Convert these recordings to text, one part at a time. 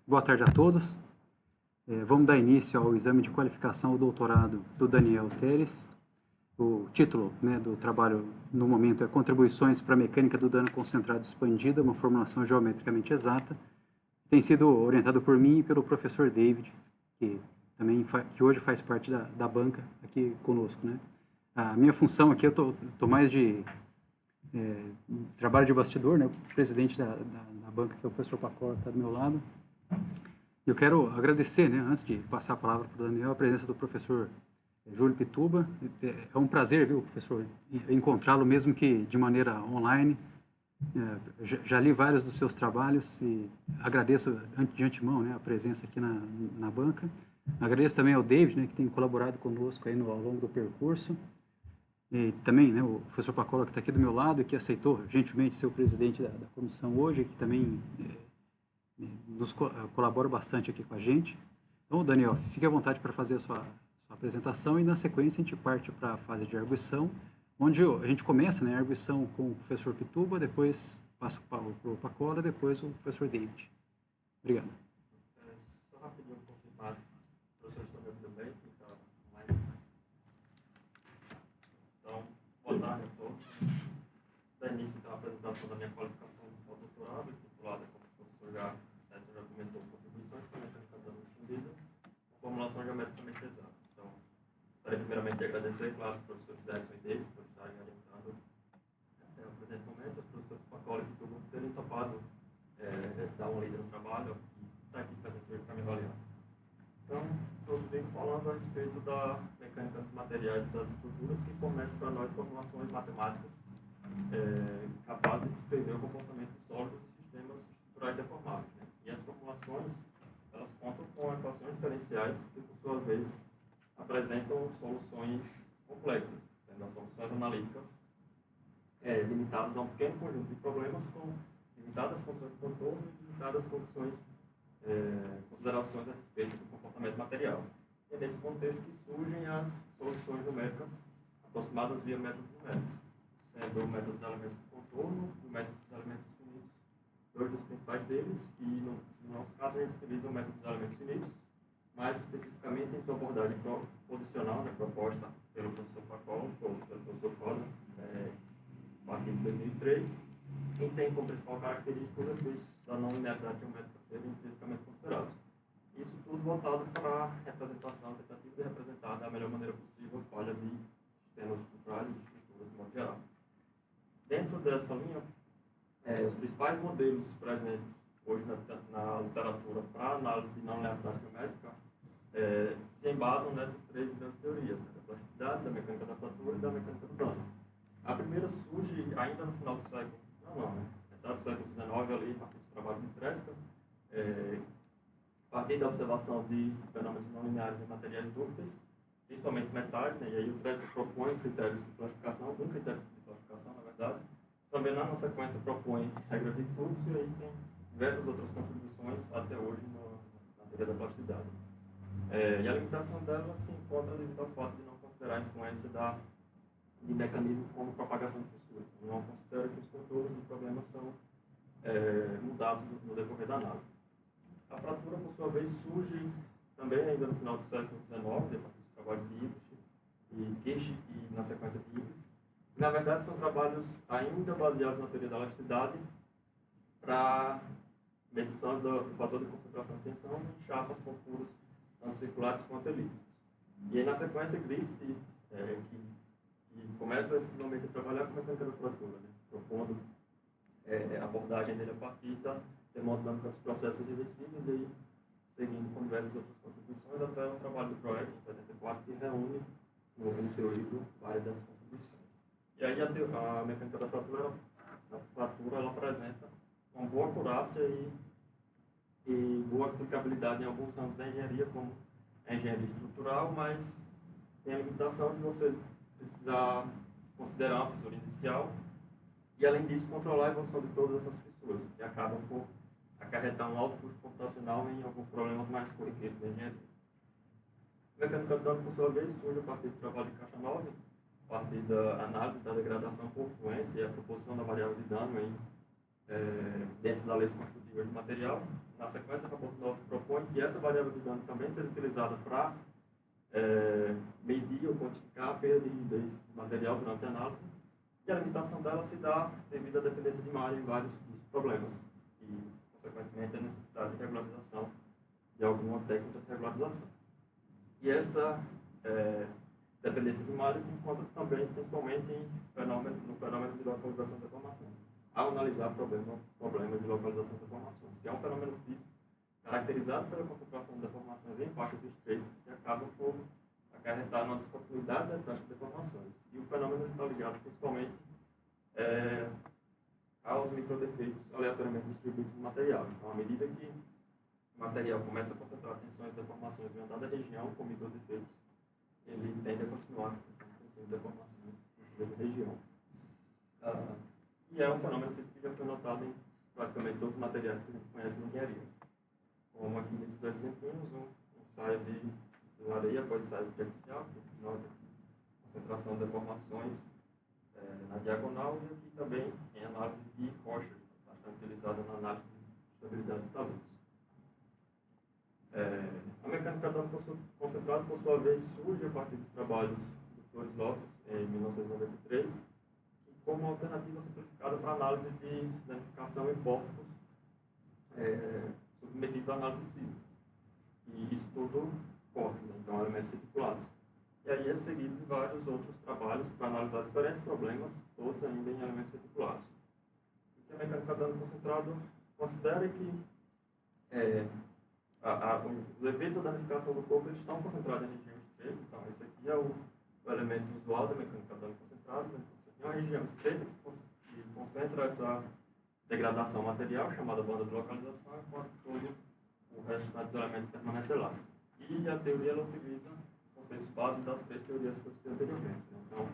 Boa tarde a todos. Vamos dar início ao exame de qualificação ao doutorado do Daniel Teles. O título, né, do trabalho no momento é Contribuições para a Mecânica do Dano Concentrado Expandida, uma formulação geometricamente exata. Tem sido orientado por mim e pelo professor David, que hoje faz parte da banca aqui conosco, né? A minha função aqui, eu tô mais de trabalho de bastidor, né? O presidente da banca, que é o professor Pacola, está do meu lado. Eu quero agradecer, né, antes de passar a palavra para o Daniel, a presença do professor Júlio Pituba. É um prazer, viu, professor, encontrá-lo, mesmo que de maneira online. Já li vários dos seus trabalhos e agradeço de antemão, né, a presença aqui na banca. Agradeço também ao David, né, que tem colaborado conosco aí ao longo do percurso. E também, né, o professor Pacola, que está aqui do meu lado e que aceitou gentilmente ser o presidente da comissão hoje, que também nos colabora bastante aqui com a gente. Então, Daniel, fique à vontade para fazer a sua apresentação e, na sequência, a gente parte para a fase de arguição, onde a gente começa, né, a arguição com o professor Pituba, depois passa para o Pacola, depois o professor David. Obrigado. Só rapidinho confirmar se os professores estão me ouvindo bem, que está online. Então, boa tarde a todos. Da início, então, a apresentação da minha qualificação ao doutorado, titulada, como o professor já comentou, contribuições para a mecânica do dano expandida, formulação geometricamente exata. Então, gostaria primeiramente de agradecer, claro, os professores Edson e David por estarem orientando até o presente momento, os professores Pacola e Pituba por terem topado dar uma lida no trabalho e estar aqui presente hoje para me avaliar. Então, eu venho falando a respeito da mecânica dos materiais e das estruturas, que fornece para nós formulações matemáticas capazes de descrever o comportamento sólido dos sistemas estruturais deformáveis, né? E as formulações, elas contam com equações diferenciais que, por sua vez, apresentam soluções complexas, sendo as soluções analíticas limitadas a um pequeno conjunto de problemas com limitadas funções de contorno e limitadas considerações a respeito do comportamento material. E é nesse contexto que surgem as soluções numéricas aproximadas via métodos numéricos, sendo o método dos elementos de contorno e o método dos elementos finitos, dois dos principais deles, e no nosso caso a gente utiliza o método dos elementos finitos, mais especificamente em sua abordagem posicional, né, proposta pelo professor Pacola, pelo professor Coda, a partir de 2003, e tem como principal característica os efeitos da não linearidade geométrica serem intrinsecamente considerados. Isso tudo voltado para a representação, tentativa de representar da melhor maneira possível a falha de sistemas estruturais e de estruturas de modo geral. Dentro dessa linha, os principais modelos presentes hoje na literatura para análise de não linearidade geométrica se embasam nessas três grandes teorias, né, da plasticidade, da mecânica da fratura e da mecânica do dano. A primeira surge ainda no final do século, metade do século XIX, ali, a partir do trabalho de Tresca, a partir da observação de fenômenos não lineares em materiais dúcteis, principalmente metais, né, e aí o Tresca propõe critérios de classificação, um critério de classificação, na verdade. Também na sequência propõe regras de fluxo e aí tem diversas outras contribuições até hoje na teoria da plasticidade. E a limitação dela se encontra devido ao fato de não considerar a influência de mecanismos como propagação de fissuras. Não considera que os contornos do problema são mudados no decorrer da análise. A fratura, por sua vez, surge também ainda no final do século XIX, depois do trabalho de Ibris e Kirsch, e na sequência de Ibris. Na verdade, são trabalhos ainda baseados na teoria da elasticidade para medição do fator de concentração de tensão em chapas com furos tanto circulares quanto elípticos. E aí, na sequência, Griffith, que começa finalmente a trabalhar com a mecânica da fratura, né, propondo a abordagem dele a partir demonstrando os processos reversíveis e aí seguindo com diversas outras contribuições até o trabalho do Proeck, em 74, que reúne no seu livro várias das contribuições. E aí a mecânica da fratura, ela apresenta uma boa acurácia e boa aplicabilidade em alguns ramos da engenharia, como a engenharia estrutural, mas tem a limitação de você precisar considerar uma fissura inicial e, além disso, controlar a evolução de todas essas fissuras, que acabam por acarretar um alto custo computacional em alguns problemas mais corriqueiros da engenharia. A mecânica do dano, por sua vez, surge a partir do trabalho de Kashanov, a partir da análise da degradação por fluência e a proposição da variável de dano dentro da lei construtiva de material. Na sequência, Rapopnov que essa variável de dano também seja utilizada para medir ou quantificar a perda de rigidez do material durante a análise, e a limitação dela se dá devido à dependência de malha em vários dos problemas, e, consequentemente, a necessidade de regularização de alguma técnica de regularização. E essa dependência de malha se encontra também, principalmente, no fenômeno de localização da deformação, ao analisar problemas de localização de deformações, que é um fenômeno físico caracterizado pela concentração de deformações em faixas estreitas, que acabam por acarretar na descontinuidade das taxas de deformações. E o fenômeno está ligado principalmente aos microdefeitos aleatoriamente distribuídos no material. Então, à medida que o material começa a concentrar tensões de deformações em uma dada região com microdefeitos, ele tende a continuar concentrando tensões de deformações nessa mesma região. E é um fenômeno físico que já foi notado em praticamente todos os materiais que a gente conhece na engenharia. Como aqui nesses dois exemplos, um ensaio de areia após ensaio de axial, que nota concentração de deformações na diagonal, e aqui também em análise de rocha, bastante utilizada na análise de estabilidade de taludes. A mecânica de dano concentrado, por sua vez, surge a partir dos trabalhos do Flores Lopes, em 1993, como uma alternativa simplificada para análise de danificação em corpos submetidos à análise sísmica. E isso tudo corre, né? Então, elementos reticulados. E aí é seguido de vários outros trabalhos para analisar diferentes problemas, todos ainda em elementos reticulados. O que a mecânica de dano concentrado considera que os efeitos da danificação do corpo eles estão concentrados em região estreita. Então, esse aqui é o elemento usual da mecânica de dano concentrado. Né? É uma região estreita que concentra essa degradação material, chamada banda de localização, enquanto todo o restante do elemento permanece lá. E a teoria ela utiliza conceitos base das três teorias que eu citei anteriormente. Então,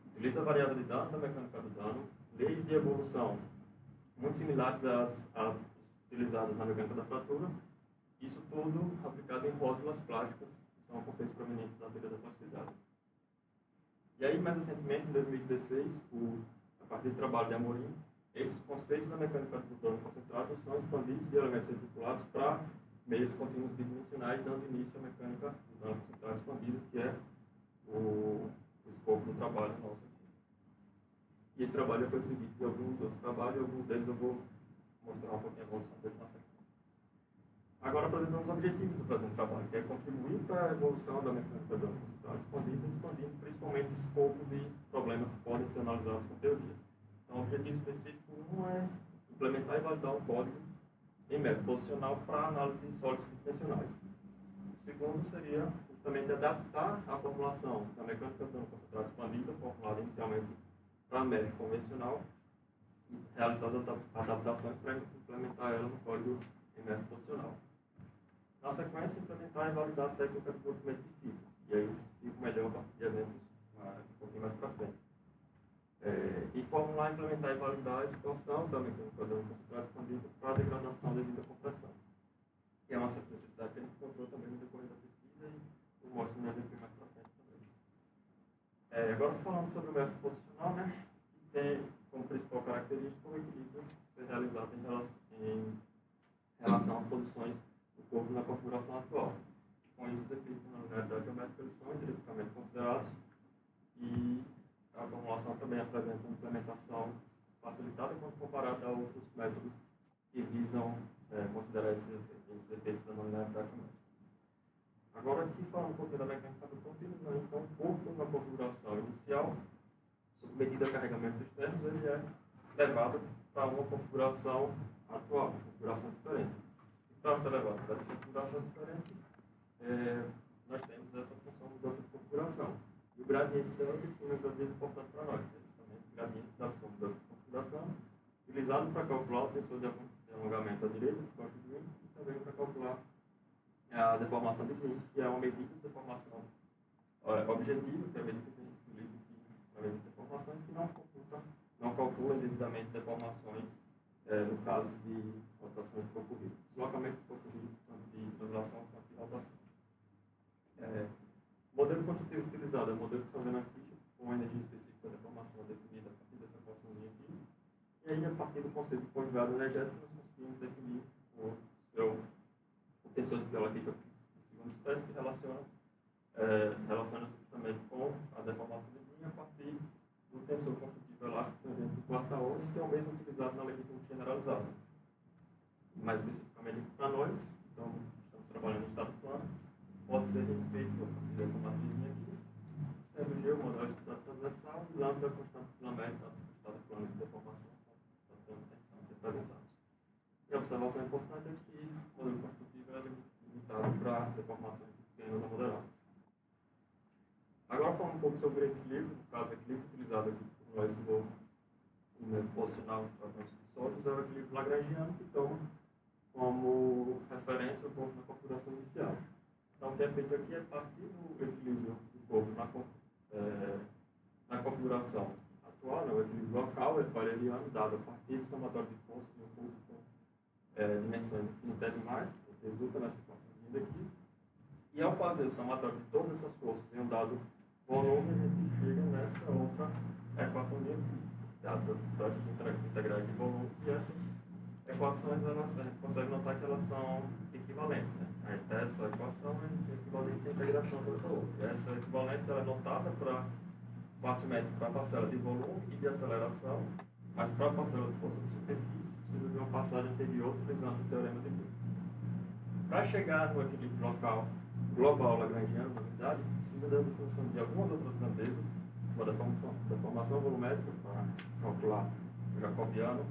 utiliza a variável de dano da mecânica do dano, leis de evolução muito similares às utilizadas na mecânica da fratura, isso tudo aplicado em rótulas plásticas, que são conceitos provenientes da teoria da plasticidade. E aí, mais recentemente, em 2016, a partir do trabalho de Amorim, esses conceitos da mecânica do dano concentrado são expandidos de elementos reticulados para meios contínuos bidimensionais, dando início à mecânica do dano concentrado expandido, que é o escopo do trabalho nosso aqui. E esse trabalho foi seguido de alguns outros trabalhos, e alguns deles eu vou mostrar um pouquinho a evolução dele na sequência. Agora apresentamos os objetivos do presente trabalho, que é contribuir para a evolução da mecânica do dano concentrado expandindo principalmente o escopo de problemas que podem ser analisados com teoria. Então, o objetivo específico 1 é implementar e validar um código em método posicional para análise de sólidos bidimensionais. O segundo seria justamente adaptar a formulação da mecânica do dano concentrado expandida, formulada inicialmente para método convencional, e realizar as adaptações para implementar ela no código em método posicional. Na sequência, implementar e validar a técnica de comprimento de fibras. E aí eu explico melhor a partir de exemplos um pouquinho mais para frente. E formular, implementar e validar a situação da mecânica do dano concentrado expandido para a degradação devido à compressão. Que é uma necessidade que a gente encontrou também no decorrer da pesquisa e eu mostro no exemplo mais para frente também. Agora falando sobre o método posicional, né, que tem como principal característica o equilíbrio ser realizado em relação às posições do corpo na configuração atual. Com isso, os efeitos na unidade geométrica eles são intrinsecamente considerados e a formulação também apresenta uma implementação facilitada quando comparada a outros métodos que visam considerar esses efeitos da unidade geométrica. Agora, aqui falando um pouquinho da mecânica do contínuo, né? Então, o corpo na configuração inicial, submetido a carregamentos externos, ele é levado para uma configuração atual, uma configuração diferente. E para ser levado para essa configuração diferente, nós temos essa função de mudança de configuração. E o gradiente dela define um gradiente importante para nós, que é justamente o gradiente da função de mudança de configuração, utilizado para calcular o tensor de alongamento à direita do corte de Green e também para calcular a deformação de Green, que é uma medida de deformação objetiva, que é a medida que a gente utiliza aqui para medir deformações, que não calcula devidamente deformações no caso de rotação de corpo rígido. Deslocamento de corpo rígido, tanto de translação quanto de rotação. O modelo quantitativo utilizado é o modelo que estão vendo aqui, com uma energia específica da deformação definida a partir dessa equaçãozinha aqui. E aí, a partir do conceito de conjugado energético, nós conseguimos definir o tensores de Bell-Kitchell de segunda espécie que relaciona justamente com a deformação de Green a partir do tensor construtivo elástico dentro do quarta ordem, que é o mesmo utilizado na legítima generalizada. Mais especificamente para nós, então, estamos trabalhando em estado plano, pode ser respeito a partir dessa matrizinha aqui, sendo G o modelo de estado transversal e lambda a constante filamérica do estado plano de deformação, da tensão que apresentamos. E a observação importante é que o modelo construtivo é limitado para deformações pequenas a moderadas. Agora, falando um pouco sobre o equilíbrio, no caso, o equilíbrio utilizado aqui por nós no método posicional para os sólidos é o equilíbrio lagrangiano, que toma como referência o corpo na configuração inicial. Então, o que é feito aqui é partir do equilíbrio do corpo na configuração atual, né, o equilíbrio local, equilibriano, dado a partir do somatório de forças no corpo com dimensões infinitesimais, que resulta nessa equação aqui. E ao fazer o somatório de todas essas forças em um dado volume, a gente chega nessa outra equaçãozinha aqui, dado essas integrais de volumes, e essas equações a gente consegue notar que elas são equivalentes. Né? Essa equação é equivalente à integração dessa outra. Essa equivalência é notada facilmente para a parcela de volume e de aceleração, mas para a parcela de força de superfície precisa de uma passagem anterior utilizando o teorema de Green. Para chegar no equilíbrio local global lagrangiano, na verdade, precisa da definição de algumas outras grandezas, uma deformação volumétrica para calcular o jacobiano,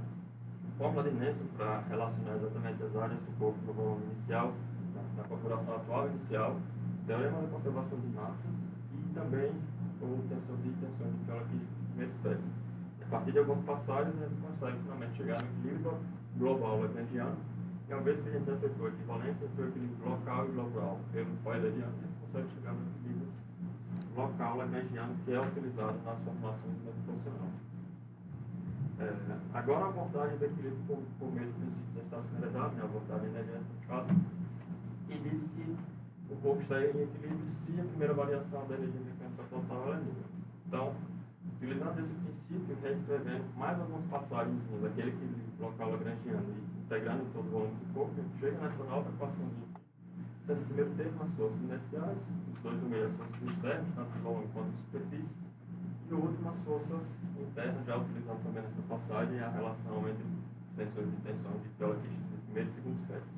fórmula de Nernst para relacionar exatamente as áreas do corpo no volume inicial, na configuração atual inicial, teorema da conservação de massa e também o tensor de tensões de Bell-Kitchell de primeira espécie. A partir de algumas passagens, a gente consegue finalmente chegar no equilíbrio global lagrangiano. E uma vez que a gente acertou a equivalência entre o equilíbrio local e global pelo Euleriano, a gente consegue chegar no equilíbrio local lagrangiano, que é utilizado nas formulações do método posicional. Agora, a abordagem do equilíbrio por meio do princípio da estacionariedade, né, a abordagem energética no caso, e diz que o corpo está em equilíbrio se a primeira variação da energia mecânica total é nula. Então, utilizando esse princípio, reescrevendo mais algumas passagens daquele equilíbrio local lagrangiano e integrando todo o volume do corpo, a gente chega nessa nova equaçãozinha. Sendo o primeiro termo as forças inerciais, os dois no meio as forças externas, tanto de volume quanto de superfície, e o último as forças internas, já utilizando também nessa passagem a relação entre tensões de tensão de Bell-Kitchell de primeira e segunda espécie.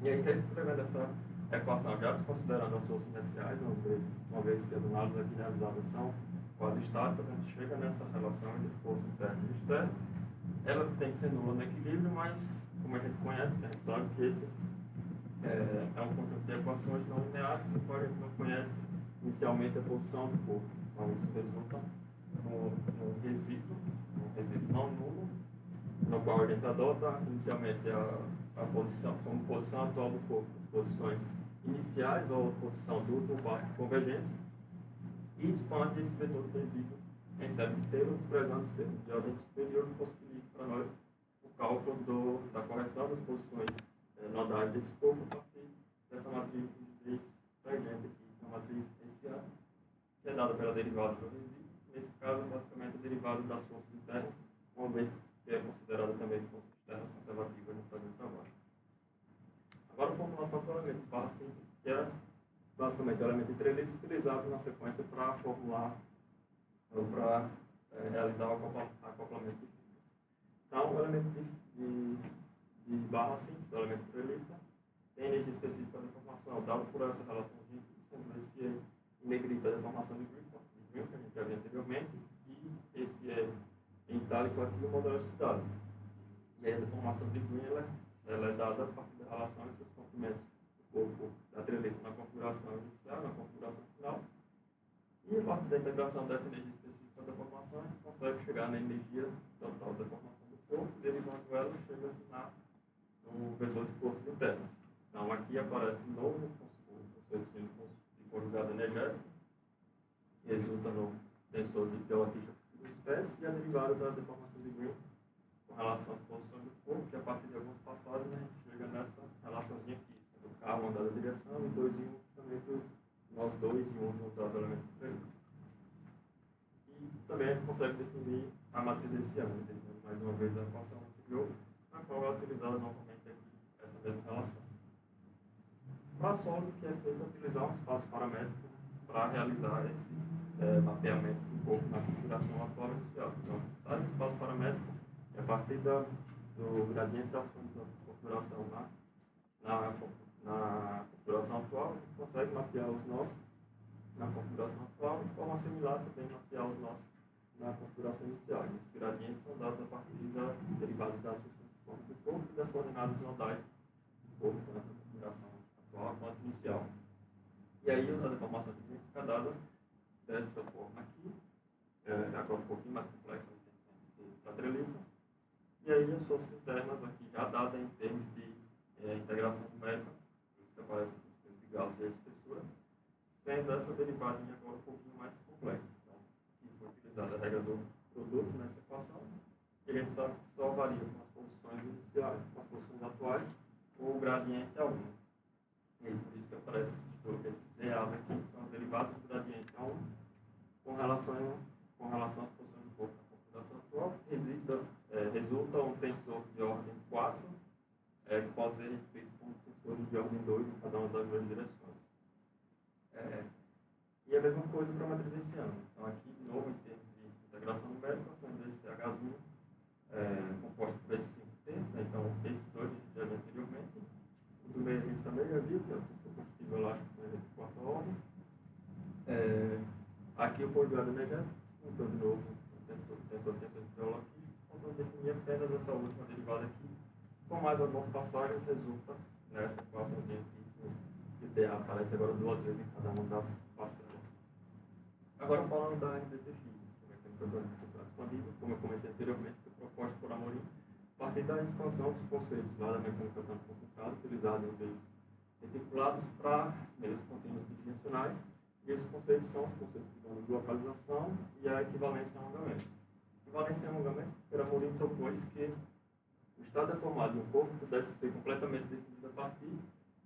E aí, reescrevendo essa equação, já desconsiderando as forças inerciais, uma vez que as análises aqui realizadas são quadristáticas, a gente chega nessa relação entre força interna e externa. Ela tem que ser nula no equilíbrio, mas, como a gente conhece, a gente sabe que esse é um conjunto de equações não lineares, no qual a gente não conhece inicialmente a posição do corpo. Então, isso resulta num resíduo não nulo, no qual a gente adota inicialmente a posição, como posição atual do corpo, as posições iniciais ou posição do passo de convergência, e expande esse vetor de resíduo em série de termos, prezando os termos de ordem superior, que possibilita para nós o cálculo da correção das posições nodais desse corpo a partir dessa matriz de 3 tangente aqui, que é uma matriz SA, que é dada pela derivada do resíduo. Nesse caso, basicamente, a derivada das forças internas, uma vez que é considerada também forças externas conservativas no plano de trabalho. Agora, a formulação do elemento barra simples, que é basicamente o elemento de treliço utilizado na sequência para formular ou para realizar o acoplamento de fibras. Então, o elemento de barra simples, o elemento de treliço, tem energia específica da deformação, dado por essa relação de sendo esse em negrita a deformação de Green, que a gente já viu anteriormente, e esse em itálico aqui o modelo de cidade. E aí a deformação de Green ela é dada a partir da relação entre os comprimentos do corpo da treliça na configuração inicial, na configuração final, e a partir da integração dessa energia específica da deformação, a gente consegue chegar na energia total da deformação do corpo, derivando ela, chega-se no vetor de forças internas. Então, aqui aparece de novo o conceito de conjugado energético, que resulta no tensor de Bell-Kitchell de espécie, e a derivada da deformação de Green com relação às posições do corpo, que a partir de algumas passagens a gente chega nessa relaçãozinha aqui, sendo K uma dada direção e 2 e 1 também nós 2 e 1 no dado elemento de treliço. E também a gente consegue definir a matriz desse ano, entendendo mais uma vez a equação anterior, na qual é utilizada novamente aqui essa mesma relação. para solo, que é feito utilizar um espaço paramétrico para realizar esse mapeamento do corpo na configuração atual inicial. Então, sai do espaço paramétrico e a partir do gradiente da configuração na configuração atual, a gente consegue mapear os nossos na configuração atual, de forma similar também mapear os nossos na configuração inicial. Esses gradientes são dados a partir das derivadas das funções do corpo e das coordenadas nodais do corpo, tanto na configuração atual quanto inicial. E aí a deformação de fica dada dessa forma aqui, agora um pouquinho mais complexa para treliça. E aí as forças internas aqui já dadas em termos de integração numérica, por isso que aparece os de Gauss e a espessura, sendo essa derivada agora um pouquinho mais complexa. Então, aqui foi utilizada a regra do produto nessa equação, e a gente sabe que só varia com as posições iniciais, com as posições atuais, ou o gradiente é 1. E aí, por isso que aparece esses DAs aqui, que são as derivadas do gradiente A1 com relação às posições do corpo na configuração atual, resulta um tensor de ordem 4, que pode ser reescrito como tensores de ordem 2 em cada uma das duas direções. E a mesma coisa para a matriz hessiana. Então, aqui, de novo, em termos de integração numérica, sendo esse Hzinho composto por esses 5T, né? Então, esses dois a gente já viu anteriormente. O do meio a gente também já viu, que é o tensor positivo elástico de quarta ordem. Aqui o conjugado energético, então, de novo, o tensor de geologia, quando definir apenas essa última derivada aqui, com mais algumas passagens, resulta nessa equação aqui, que DA aparece agora 2 vezes em cada uma das passagens. Agora, falando da NDCX, como é que é o disponível, como eu comentei anteriormente, foi proposto por Amorim, a partir da expansão dos conceitos lá da mecânica do campo concentrado, utilizado em veios reticulados para meios contínuos bidimensionais. E esses conceitos são os conceitos de localização e a equivalência em alongamento. Equivalência em alongamento, porque Amorim propôs que o estado deformado de um corpo pudesse ser completamente definido a partir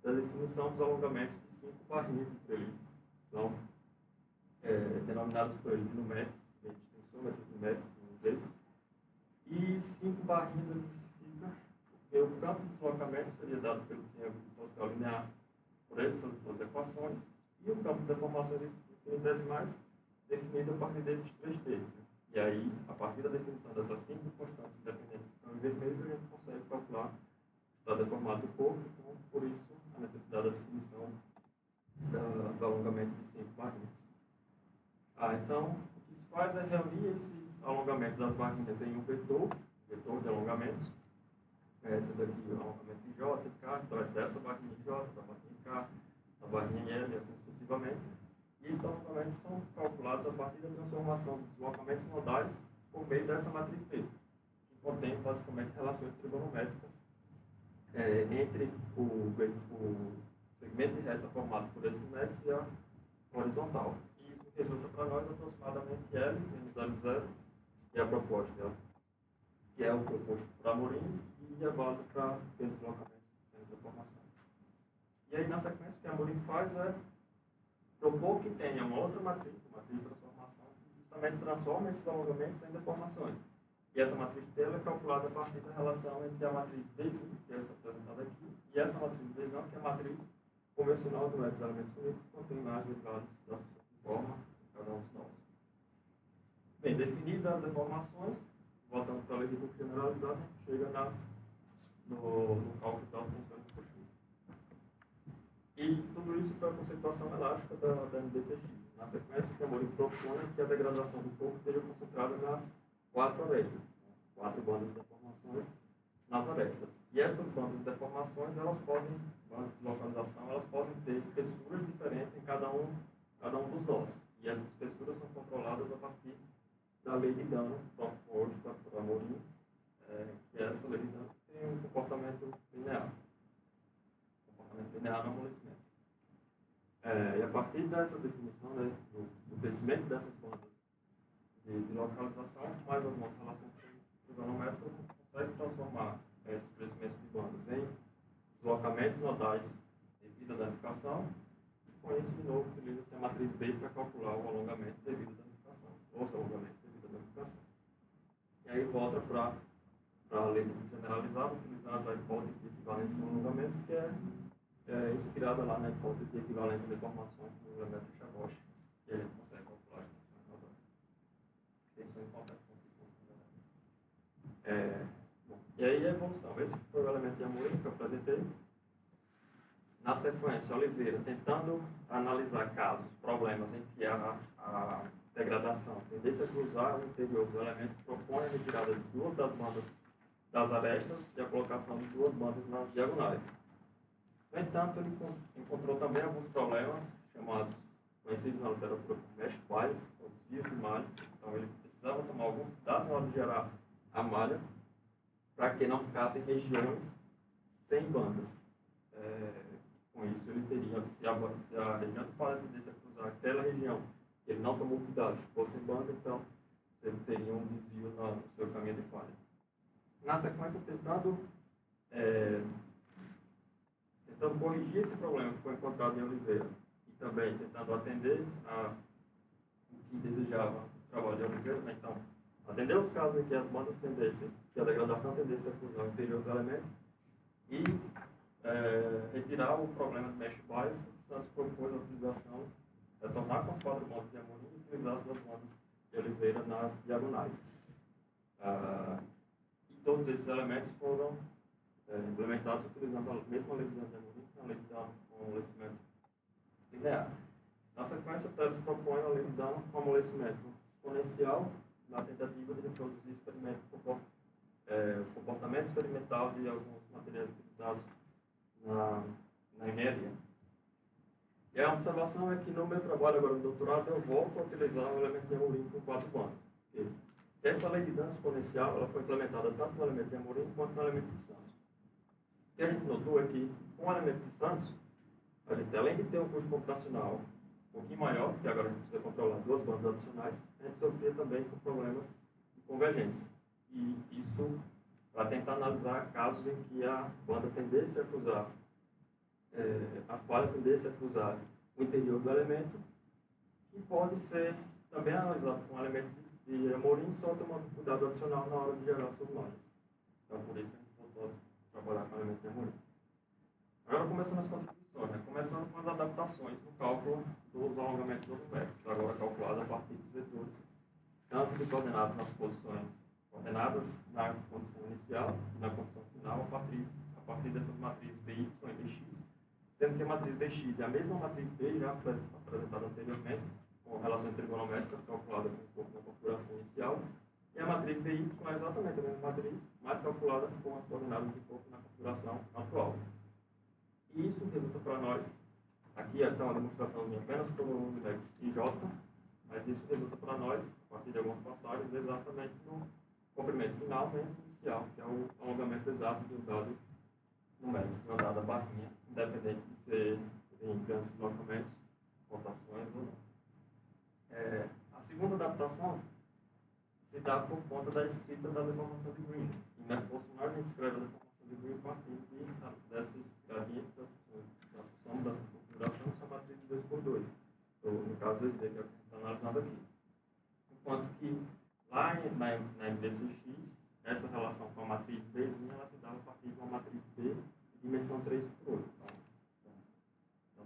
da definição dos alongamentos de 5 barrinhas de treliça. São denominados por ele de numéritos, de tensômetros numéricos em inglês. E 5 barrinhas ele justifica porque o campo de deslocamento seria dado pelo triângulo Pascal linear por essas duas equações, e o campo de deformações infinitesimais definido a partir desses 3 termos. E aí, a partir da definição dessas 5 constantes independentes que estão em vermelho, a gente consegue calcular o estado deformado do corpo. Então, por isso, a necessidade da definição do alongamento de 5 barrinhas. Então, o que se faz é reunir esses alongamentos das barrinhas em um vetor de alongamentos. Esse daqui é o alongamento de J, K, então é dessa barrinha de J, da barrinha K, da barrinha L, assim sucessivamente. E esses alongamentos são calculados a partir da transformação dos deslocamentos nodais por meio dessa matriz P, que contém basicamente relações trigonométricas entre o segmento de reta formado por esses números e a horizontal. E isso resulta para nós aproximadamente L menos L0, que é a proposta, que é o proposto para Amorim e é válido para pelos deslocamentos pelas deformações. E aí, na sequência, o que a Amorim faz é propor que tenha uma outra matriz, uma matriz de transformação, que justamente transforma esses alongamentos em deformações. E essa matriz dela é calculada a partir da relação entre a matriz Bzinho, que é essa apresentada aqui, e essa matriz Bzinho, que é a matriz convencional do dos elementos finitos, que contém imagens derivadas da função de forma em cada um dos nós. Bem, definidas as deformações, voltando para a lei de grupo generalizado, a gente chega no cálculo das funções de Cauchy. E tudo isso foi a conceituação elástica da NDCX. Na sequência, o que Amorim propõe é que a degradação do corpo esteja concentrada nas 4 arestas, 4 bandas de deformações nas arestas. E essas bandas de deformações, bandas de localização, elas podem ter espessuras diferentes em cada um dos nós. E essas espessuras são controladas a partir da lei de Dano, proposta por Amorim, que essa lei de Dano tem um comportamento linear no amolecimento. E a partir dessa definição, né, do crescimento dessas bandas de localização, mais algumas relações trigonométricas, a gente consegue transformar esses crescimentos de bandas em deslocamentos nodais devido à danificação, e com isso, de novo, utiliza-se a matriz B para calcular o alongamento devido à danificação, ou os alongamentos devido à danificação. E aí volta para a lei generalizada, utilizando a hipótese de equivalência em alongamentos, que é inspirada lá na hipótese de equivalência de informações no elemento de Chabot, e a gente consegue calcular as funções globais. Tensão importante. E aí a evolução. Esse foi o elemento de Amorim que eu apresentei. Na sequência, Oliveira, tentando analisar casos, problemas em que a degradação tendência a cruzar o interior do elemento, propõe a retirada de duas das bandas das arestas e a colocação de duas bandas nas diagonais. No entanto, ele encontrou também alguns problemas, chamados, conhecidos na literatura como mesh bias, ou desvios de malhas. Então, ele precisava tomar alguns cuidados na hora de gerar a malha, para que não ficassem regiões sem bandas. Com isso, ele teria, se a região de falha tendesse a cruzar aquela região, ele não tomou cuidado, ficou sem banda, então ele teria um desvio no seu caminho de falha. Na sequência, tentando corrigir esse problema que foi encontrado em Oliveira e também tentando atender o que desejava o trabalho de Oliveira, né? Então, atender os casos em que as bandas tendessem, que a degradação tendesse a cruzar o interior do elemento e retirar o problema de mesh bias, o Santos propôs a utilização, retornar com as 4 bandas de Amorim e utilizar as 2 bandas de Oliveira nas diagonais. E todos esses elementos foram implementados utilizando a mesma lei de Amorim, que é a lei de amolecimento linear. Na sequência, o Teles propõe a lei de amolecimento exponencial na tentativa de reproduzir o comportamento experimental de alguns materiais utilizados na engenharia. E a observação é que no meu trabalho agora no doutorado eu volto a utilizar o elemento de Amorim com 4 bandas. Essa lei de dano exponencial ela foi implementada tanto no elemento de Amorim quanto no elemento de Santos. O que a gente notou é que com o elemento de Santos, a gente, além de ter um custo computacional um pouquinho maior, porque agora a gente precisa controlar 2 bandas adicionais, a gente sofria também com problemas de convergência. E isso para tentar analisar casos em que a banda tendesse a cruzar, a falha tendesse a cruzar o interior do elemento, que pode ser também analisado com um elemento de Amorim, só tomando cuidado adicional na hora de gerar suas malhas. Então, por isso que a gente voltou a trabalhar com o elemento de Amorim. Agora, começando as contribuições, né? Começando com as adaptações no cálculo dos alongamentos dos numéricos, agora calculado a partir dos vetores, tanto de coordenadas nas posições coordenadas na condição inicial e na condição final, a partir dessas matrizes BY e BX, sendo que a matriz BX é a mesma matriz B já apresentada anteriormente, com relações trigonométricas calculadas com o corpo na configuração inicial, e a matriz BY é exatamente a mesma matriz, mas calculada com as coordenadas do corpo na configuração atual. E isso resulta para nós, aqui está uma demonstração apenas para o index IJ, mas isso resulta para nós, a partir de algumas passagens, exatamente no comprimento final menos inicial, que é o alongamento exato do dado numérico, de uma dada barrinha, independente de ser em grandes deslocamentos, rotações ou não. A segunda adaptação se dá por conta da escrita da deformação de Green. E nessa posição a gente escreve a deformação de Green a partir dessas gradientes da soma dessa configuração, que são matrizes 2x2. No caso 2D, que é o que a gente está analisando aqui. Enquanto que lá na MDCX, essa relação com a matriz B ela se dá a partir de uma matriz B de dimensão 3x8. Então,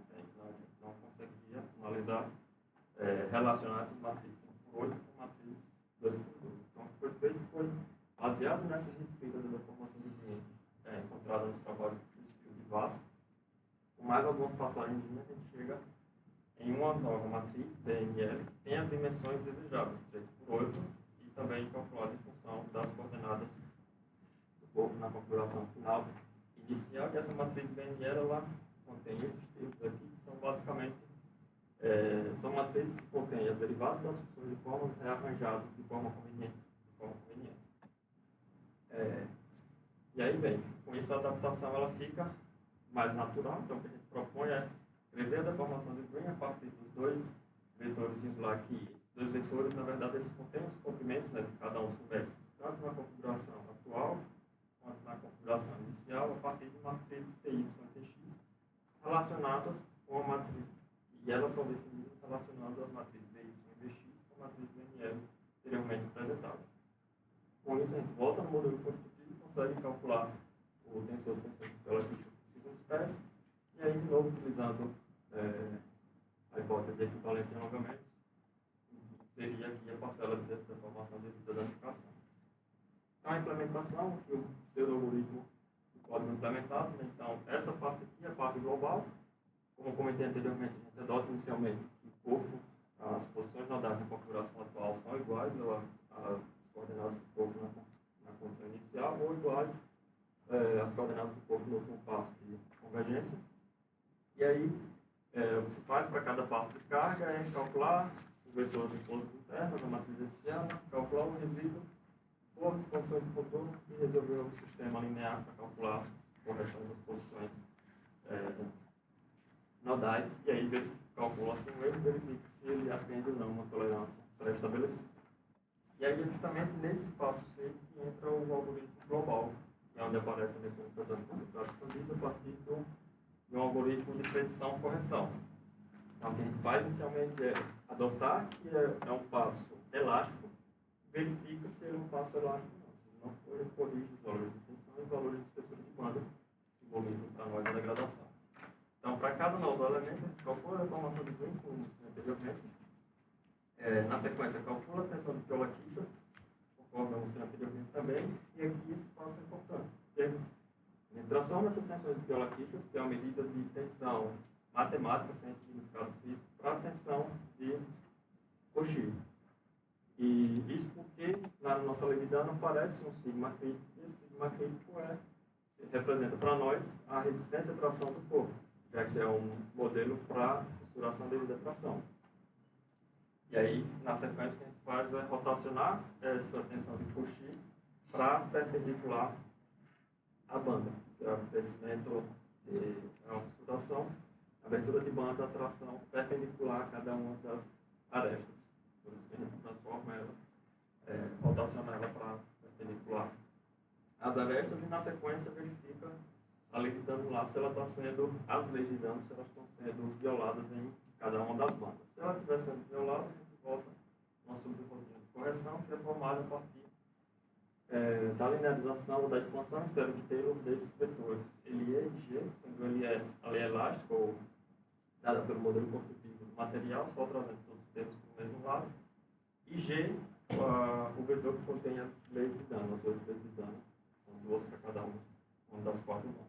a gente não conseguiria analisar, relacionar essas matrizes 5x8 com matrizes 2x2. Então, o que foi feito foi, baseado nessa reescrita da deformação de Green, encontrada nos trabalhos de Vasco, com mais algumas passagens, a gente chega em uma nova matriz, BNL, que tem as dimensões desejáveis, 3x8, e também calculada em função das coordenadas do corpo na configuração final inicial. E essa matriz BNL, ela contém esses termos aqui, que são basicamente são matrizes que contêm as derivadas das funções de formas rearranjadas de forma conveniente. E aí, bem, com isso a adaptação ela fica mais natural. Então, o que a gente propõe é escrever a deformação de Green a partir dos 2 vetores lá, que esses 2 vetores, na verdade, eles contêm os comprimentos, né, de cada um dos vértices, tanto na configuração atual quanto na configuração inicial, a partir de matrizes TY e TX relacionadas com a matriz. E elas são definidas relacionando as matrizes BY e BX com a matriz BNL anteriormente apresentada. Com isso, a gente volta no modelo construtivo e consegue calcular o tensor de tensão pela segunda espécie. E E aí, de novo, utilizando a hipótese de equivalência em alongamentos, seria aqui a parcela de deformação devida à danificação. Então, a implementação, que o pseudo-algoritmo do código implementado, né? Então, essa parte aqui é a parte global. Como comentei anteriormente, a gente adota inicialmente que o corpo, as posições nodais na configuração atual são iguais às coordenadas do corpo na condição inicial, ou iguais às coordenadas do corpo no último passo de convergência. E aí, o que se faz para cada passo de carga é calcular o vetor de forças internas, a matriz hessiana, calcular o resíduo, forças, condições de contorno e resolver o sistema linear para calcular a correção das posições nodais. E aí calcula-se um erro e verifica se ele atende ou não uma tolerância pré-estabelecida. E aí é justamente nesse passo 6 que entra o algoritmo global, que é onde aparece a mecânica da concentrada expandida a partir de um algoritmo de predição-correção. Então, o que a gente faz inicialmente é adotar que é um passo elástico, verifica se ele é um passo elástico ou não. Se não for, ele corrige os valores de tensão e os valores de espessura de banda, que simbolizam para nós a degradação. Então, para cada novo elemento, a gente calcula a deformação de Green, como mostrei anteriormente. Na sequência, calcula a tensão de Piola-Kirchhoff, conforme eu mostrei anteriormente também, e aqui esse passo é importante. A gente transforma essas tensões de Piola-Kirchhoff, que é uma medida de tensão matemática sem significado físico, para a tensão de Cauchy. E isso porque na nossa lei de Dano aparece um sigma crítico, e esse sigma crítico representa para nós a resistência à tração do corpo, já que é um modelo para fissuração devido à tração. E aí, na sequência, o que a gente faz é rotacionar essa tensão de Cauchy para perpendicular à banda, que é o crescimento é uma fissuração, abertura de banda, tração perpendicular a cada uma das arestas. Por isso que a gente transforma ela, rotaciona ela para perpendicular às arestas e, na sequência, verifica a lei de dano lá se ela está sendo, as leis de dano, se elas estão sendo violadas em cada uma das bandas. Se ela estiver sendo violada, a gente volta uma subrotina de correção que é formada a partir da linearização ou da expansão em série de Taylor desses vetores LE e G, sendo LE a lei elástica ou dada pelo modelo construtivo do material, só trazendo todos os termos para o mesmo lado, e G, o vetor que contém as leis de dano, as 8 leis de dano, são 2 para cada uma das 4 bandas.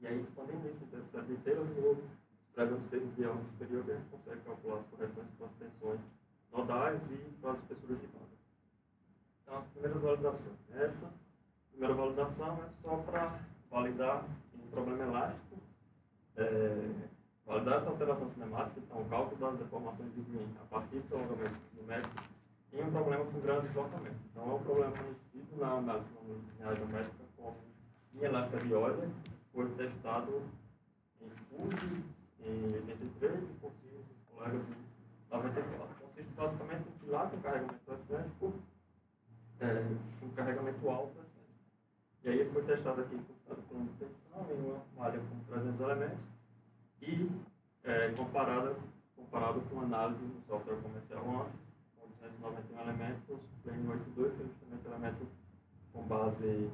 E aí, expandendo isso em série de Taylor, de novo, escrevendo os termos de ordem superior, a gente consegue calcular as correções com as tensões nodais e com as espessuras de banda. Então, as primeiras validações. Essa primeira validação é só para validar um problema elástico, validar essa alteração cinemática, então o cálculo das deformações de Green a partir dos alongamentos numéricos em um problema com grandes deslocamentos. Então, é um problema conhecido na análise linear geométrica como linha elástica de Euler, foi testado em Fuji em 83 e por seus colegas em 94. Consiste basicamente em pilar com carregamento excêntrico, um carregamento alto excêntrico. E aí ele foi testado aqui com tensão em uma malha com 300 elementos e comparado com análise no software comercial ANSYS, com 291 elementos, Plane 82, que é justamente elemento com base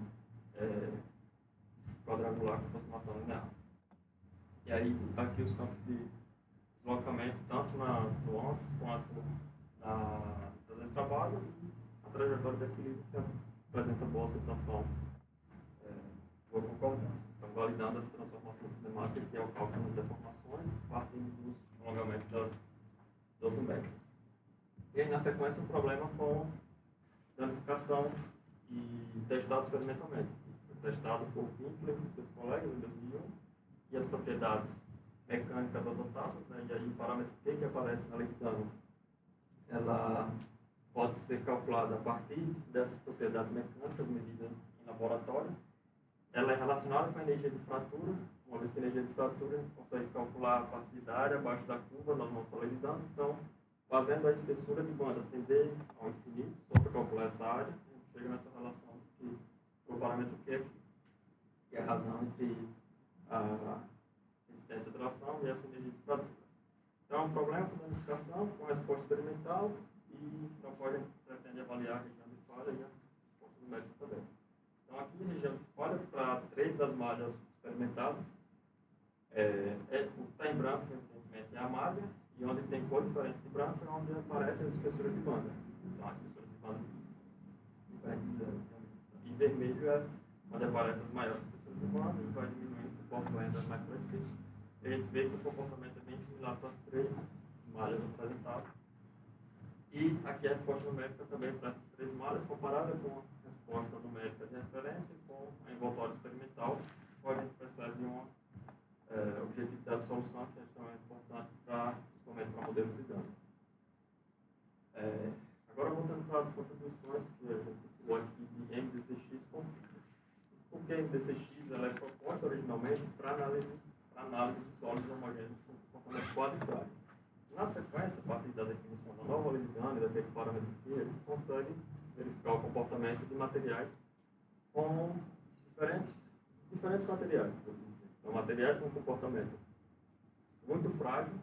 quadrangular com aproximação linear. E aí, aqui os campos de deslocamento, tanto no ANSYS quanto na fazendo trabalho, e a trajetória de equilíbrio que apresenta boa aceitação, boa concordância. Então, validando essa transformação cinemática, que é o cálculo das deformações, partindo dos alongamentos das numéricas. E aí, na sequência, um problema com danificação e testado experimentalmente. Foi testado por Winkler e seus colegas em 2001, e as propriedades mecânicas adotadas, né? E aí o parâmetro T que aparece na lei de dano, ela pode ser calculada a partir dessas propriedades mecânicas medidas em laboratório. Ela é relacionada com a energia de fratura, uma vez que a energia de fratura a gente consegue calcular a partir da área abaixo da curva da nossa lei de dano. Então, fazendo a espessura de banda tender ao infinito, só para calcular essa área, a gente chega nessa relação que o parâmetro Q, que é a razão entre a resistência de tração e essa energia de fratura. Então, é um problema com danificação, com resposta experimental, e não pode pretender avaliar a região de falha e a resposta numérica também. Então, aqui a região de falha, para 3 das malhas experimentadas, O que está em branco, evidentemente, é a malha, e onde tem cor diferente de branco é onde aparecem as espessuras de banda. Então, as espessuras de banda diferentes. E vermelho é onde aparecem as maiores espessuras de banda e vai diminuindo conforme ainda mais para a esquerda. E a gente vê que o comportamento é bem similar para as três malhas apresentadas. E aqui a resposta numérica também para essas três malhas, comparada com a resposta numérica de referência com a envoltória experimental, onde a gente percebe uma objetividade de solução que é extremamente importante principalmente para modelos de dados. Agora, voltando para as contribuições que a gente titulou aqui de MDCX com fibras. Porque a MDCX ela é proposta originalmente para análise de sólidos homogêneos com comportamento quase igual. Na sequência, a partir da definição da nova lei de Dani, daquele parâmetro que a gente consegue verificar o comportamento de materiais com diferentes materiais, por assim dizer. Então, materiais com comportamento muito frágil,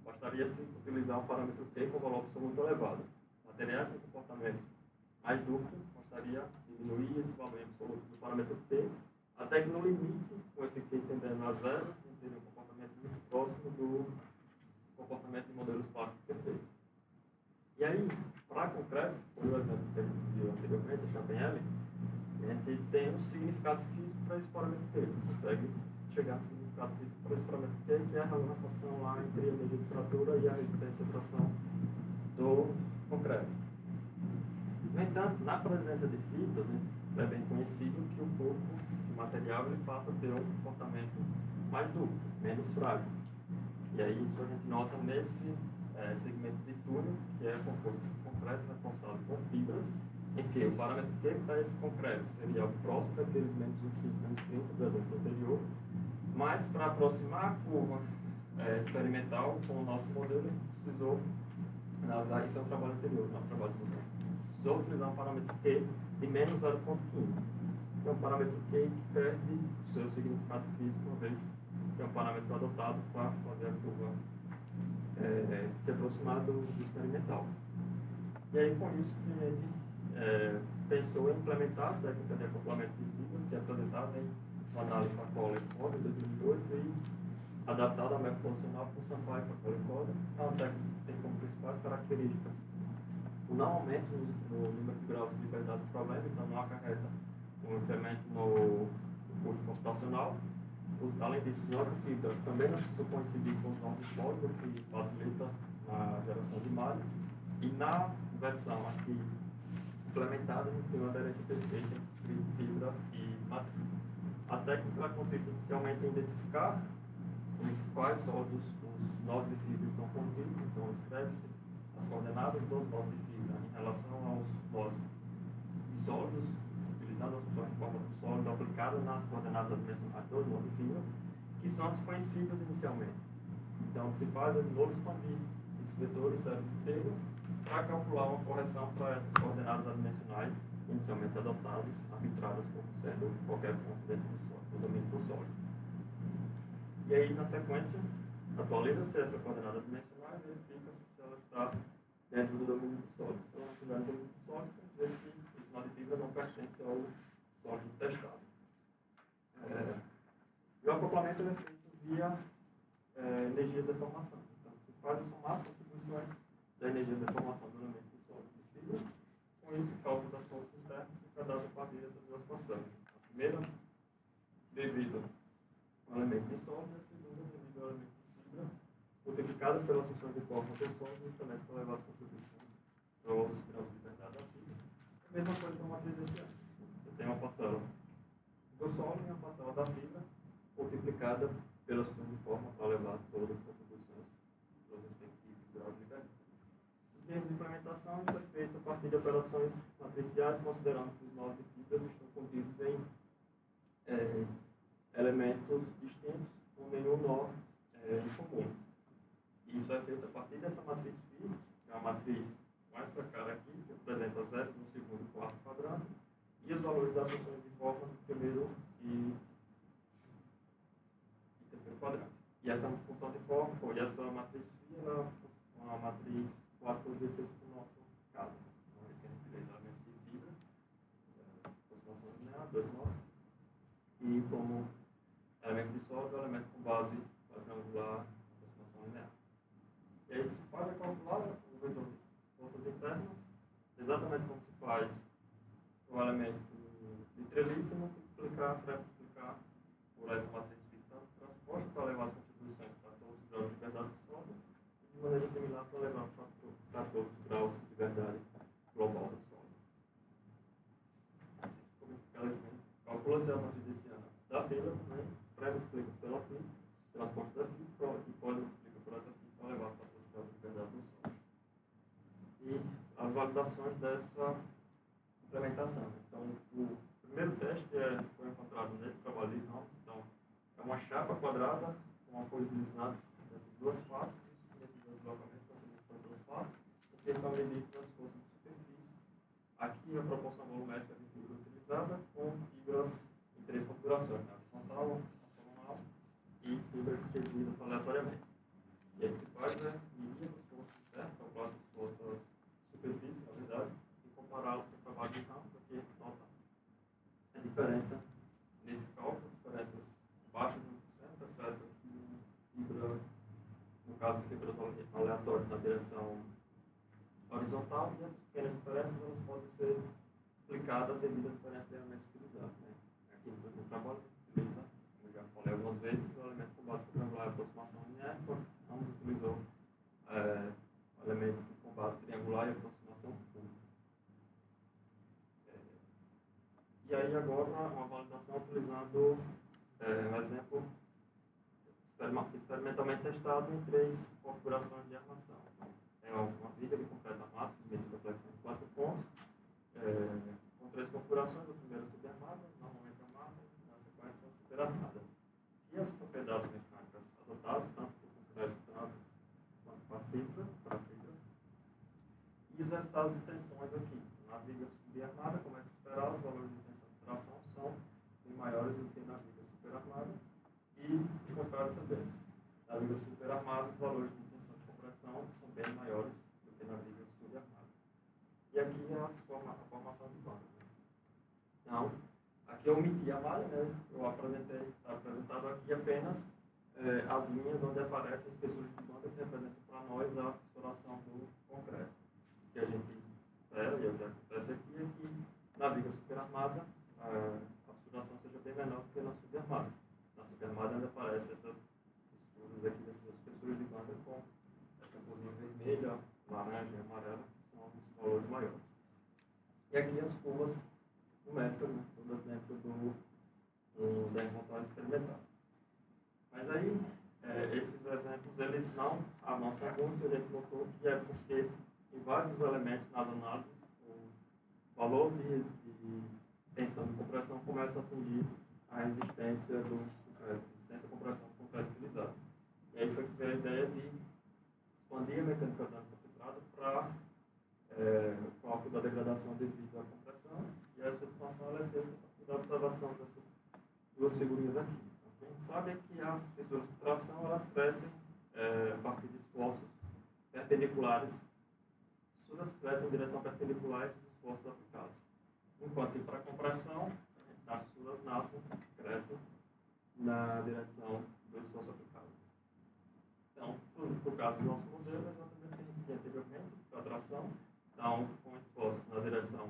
bastaria se utilizar um parâmetro T com valor absoluto elevado. Materiais com comportamento mais dúctil, bastaria diminuir esse valor absoluto do parâmetro T, até que no limite, com esse Q tendendo a zero, a gente teria um comportamento muito próximo do comportamento de modelos plásticos perfeitos. E aí, para concreto, foi o exemplo que a gente viu anteriormente, a Champagnelli, a gente tem um significado físico para esse parâmetro T. A gente consegue chegar no significado físico para esse parâmetro T, que é a relação lá entre a energia de fratura e a resistência à tração do concreto. No entanto, na presença de fibras, né, é bem conhecido que o corpo de material ele passa a ter um comportamento mais dúctil, menos frágil. E aí isso a gente nota nesse segmento de túnel, que é composto de concreto reforçado com fibras, em que o parâmetro Q para esse concreto seria o próximo daqueles menos 25, menos 30 do exemplo anterior, mas para aproximar a curva experimental com o nosso modelo, a gente precisou analisar, isso é um trabalho anterior, não é um trabalho do modelo. Precisou utilizar um parâmetro Q de menos 0,15, que é um parâmetro Q que perde o seu significado físico, uma vez que é um parâmetro adotado para fazer a curva se aproximar do experimental. E aí, com isso, que a gente pensou em implementar a técnica de acoplamento de fibras, que é apresentada em uma análise para Kohler e Coda, em 2008, e adaptada ao método funcional por Sampaio para Kohler e Coda. É uma técnica que tem como principais características o não aumento no número de graus de liberdade do problema, então não acarreta um incremento no custo computacional. Além disso, os nó de fibra também não precisam coincidir com os nós de sólido, que facilita a geração de malhas. E na versão aqui implementada, a gente tem uma aderência perfeita entre fibra e matriz. A técnica consiste inicialmente em identificar quais sólidos os nós de fibra estão contidos, então escreve-se as coordenadas dos nós de fibra em relação aos nós de sólidos, utilizando a função de forma do sólido aplicada nas coordenadas adimensionais dos nós de fibra, que são desconhecidas inicialmente. Então, o que se faz é de novo expandir esse vetor e cérebro inteiro para calcular uma correção para essas coordenadas adimensionais inicialmente adotadas, arbitradas como sendo qualquer ponto dentro do domínio do sólido. E aí, na sequência, atualiza-se essa coordenada adimensional e verifica-se se ela está dentro do domínio do sólido. Se ela não estiver no domínio do sólido, quer dizer que esse nó de fibra não pertence ao sólido testado. E o acoplamento é feito via energia de deformação. Então, se faz são as contribuições da energia de deformação do elemento do sólido de fibra. Com isso, por causa das forças internas, fica dada a partir dessas duas equações. A primeira, devido ao elemento de sólido, e a segunda, devido ao elemento de fibra, multiplicada pelas funções de forma do sólido, justamente para levar as contribuições dos graus de liberdade da fibra. A mesma coisa para uma matriz desse ano. Você tem uma parcela do sólido e uma parcela da fibra, multiplicada pelas funções de forma para levar todas as contribuições dos respectivos graus de liberdade. Em termos de implementação, isso é feito a partir de operações matriciais, considerando que os nós de fibras estão contidos em elementos distintos, com nenhum nó em comum. Isso é feito a partir dessa matriz φ, que é uma matriz com essa cara aqui, que representa 0 no segundo e quarto quadrante, e os valores das funções de forma do primeiro e terceiro quadrante. E essa função de forma, e essa matriz φ é uma matriz 4 por 16 para o nosso caso. Uma vez que a gente fez elementos de fibra, aproximação linear, 2 nós, e como elemento de sólido, elemento com base triangular aproximação linear. E aí se faz a calcular o vetor de forças internas, exatamente como se faz o elemento de treliça, multiplicar por essa matriz fixa transposta para levar as contribuições para todos os graus de liberdade do solo e de maneira similar para levar para todos os graus de liberdade global do solo. Calcula-se a matriz hessiana da fibra, né? Pré-multiplica pela fibra, transporte da fibra e pós-multiplica por essa fibra para levar para todos os graus de liberdade do solo. E as validações dessa implementação. Então, o primeiro teste foi encontrado nesse trabalho de Helms. Então, é uma chapa quadrada com apoio utilizados dessas duas faces, dentro dos deslocamentos estão sendo por duas faces, porque são medidas as forças de superfície. Aqui a proporção volumétrica de fibra utilizada com fibras em três configurações, né? Horizontal, ortogonal e fibras distribuídas aleatoriamente. E aí o que se faz é medir essas forças internas, calcular essas forças de superfície, na verdade, e compará-las com o trabalho de campo, porque nota a diferença nesse cálculo, diferenças abaixo de 1%, é certo que fibra, no caso de fibras aleatórias na direção horizontal, e essas pequenas diferenças elas podem ser explicadas devido à diferença de elementos utilizados. Né? Aqui no trabalho utiliza, como já falei algumas vezes, o elemento com base triangular e aproximação linear, enquanto ambos utilizou o elemento com base triangular e aproximação curva. E aí agora uma validação utilizando um exemplo experimentalmente testado em três configurações de armação. Então, tem uma viga de concreto armado, medida flexão de 4 pontos, com três configurações, a primeira superarmada, normalmente armada, na sequência superarmada. E as propriedades mecânicas adotadas, tanto para o concreto quanto para a fibra, e os resultados de tensões aqui. Na viga subarmada, como é de esperar, os valores de tensão de tração são bem maiores do que na viga superarmada, e o contrário também. Na viga superarmada, os valores de tensão de compressão são bem maiores do que na viga subarmada. E aqui é a formação de bandas. Né? Então, aqui eu omiti a malha, né? Eu está apresentado aqui apenas as linhas onde aparecem as espessuras de banda que representam para nós a fissuração do concreto. O que a gente espera, e o que acontece aqui, é que na viga superarmada a fissuração seja bem menor do que na subarmada. Na subarmada ainda aparecem essas fissuras aqui, essas espessuras de banda com essa corzinha vermelha, laranja e amarela, que são os valores maiores. E aqui as curvas numéricas, né, todas dentro da inventório experimental. Mas aí, esses exemplos, eles não avançam muito, a gente notou que é porque em vários elementos nas análises, o valor de tensão de compressão começa a atingir a resistência do concreto, resistência à compressão do concreto utilizado. E aí foi que veio a ideia de expandir a mecânica dano concentrada para o cálculo da degradação devido à compressão, e essa expansão ela é feita a partir da observação dessas duas figurinhas aqui. Então, o que a gente sabe é que as fissuras de tração elas crescem a partir de esforços perpendiculares, fissuras crescem em direção perpendicular a esses esforços aplicados. Enquanto que para a compressão, as fissuras crescem na direção do esforço aplicado. Então, no caso do nosso modelo, é exatamente o que a gente tinha anteriormente, para a tração. Então, com esforço na direção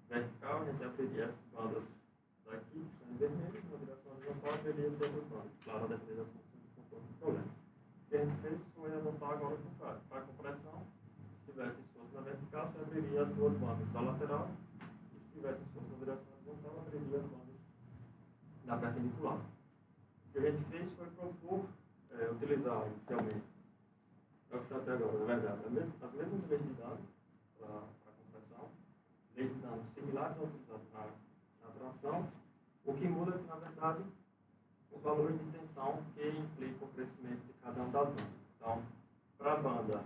vertical, a gente abriria essas bandas daqui, que estão em vermelho, na direção horizontal, abriria essas bandas. Claro, a depender das funções do contorno do problema. O que a gente fez foi adotar agora o contrário. Para a compressão, se tivesse esforço na vertical, você abriria as duas bandas da lateral, e se tivesse esforço na direção horizontal, abriria as bandas da perpendicular. O que a gente fez foi propor utilizar inicialmente, é o que está até agora, na verdade, as mesmas leis de dano para a compressão, leis de dano similares ao utilizado na tração. O que muda é que, na verdade, os valores de tensão que implicam o crescimento de cada uma das bandas. Então, para a banda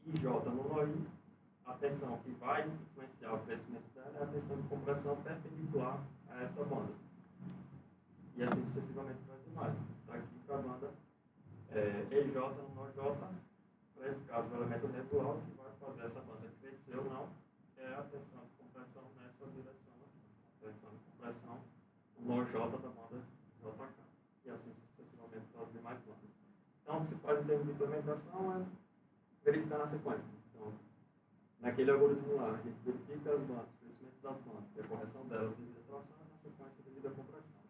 IJ no NOI, a tensão que vai influenciar o crescimento dela é a tensão de compressão perpendicular a essa banda. E assim sucessivamente para as demais. Está aqui para a banda EJ no NOJ, para esse caso, o elemento regular que vai fazer essa banda crescer ou não é a tensão de compressão nessa direção aqui. A tensão de compressão no NOJ da banda JK. E assim sucessivamente para as Então, o que se faz em termos de implementação é verificar na sequência. Então, naquele algoritmo lá, a gente verifica as bandas, o crescimento das bandas, e a correção delas devido à tração, e na sequência devido à compressão.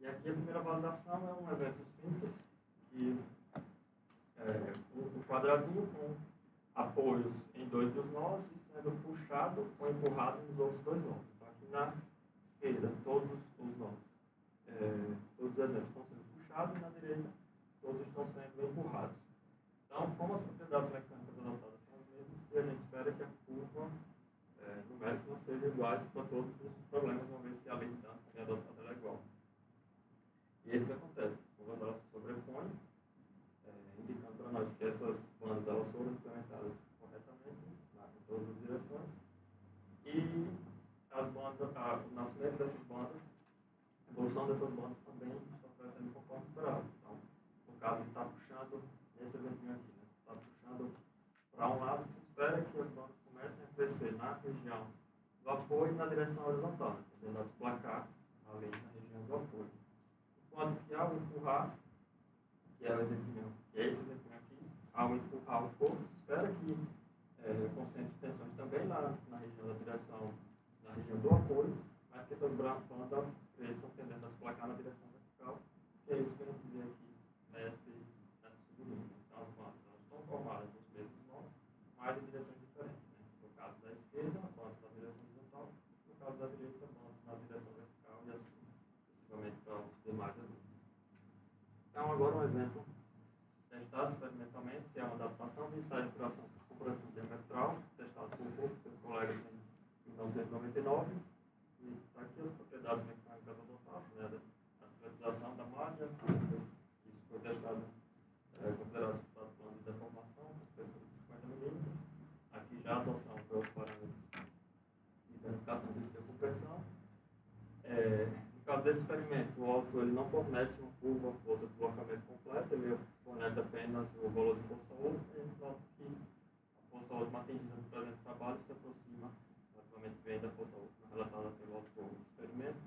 E aqui a primeira validação é um exemplo simples, que é um quadradinho com apoios em 2 dos nós e sendo puxado ou empurrado nos outros 2 nós. Então, aqui na esquerda, todos os nós, todos os exemplos estão sendo puxados, e na direita, todos estão sendo empurrados. Então, como as propriedades mecânicas adotadas são as mesmas, a gente espera que a curva numérica não seja iguais para todos os problemas, uma vez que a lei de Dunham também adotada é igual. E é isso que acontece. As curvas elas se sobrepõem, indicando para nós que essas bandas elas foram implementadas corretamente em todas as direções. E as bandas, o nascimento dessas bandas, a evolução dessas bandas também está crescendo conforme esperado. Então, no caso de estar puxando, nesse exemplo aqui, né, está puxando para um lado, se espera que as bandas comecem a crescer na região do apoio e na direção horizontal, né, tendendo a desplacar ali na região do apoio. Enquanto que ao empurrar, que é o exemplo, que é esse exemplo aqui, ao empurrar o corpo, se espera que concentre tensões também lá na região da direção, na região do apoio, mas que essas bandas cresçam tendendo a desplacar na direção vertical, que é isso que a gente vê aqui nessa figurinha. Então, as bandas elas estão formadas nos mesmos nós, mas em direções diferentes. Né? No caso da esquerda, bandas na direção horizontal, no caso da direita, bandas na direção vertical e assim sucessivamente para os demais exemplos. Então, agora um exemplo testado experimentalmente, que é uma adaptação de ensaio de compressão diametral, testado por um pouco seus colegas em 1999. E está aqui as propriedades mecânicas adotadas, né, a securitização da malha, isso foi testado, considerado resultado plano de deformação, com espessura de 50 mm. Aqui já a adoção para os parâmetros de identificação de decompressão. No caso desse experimento, o autor ele não fornece uma curva força de deslocamento completa, ele fornece apenas o valor de força última, e a gente nota que a força última atingida no presente trabalho se aproxima relativamente bem da força última relatada pelo autor do experimento.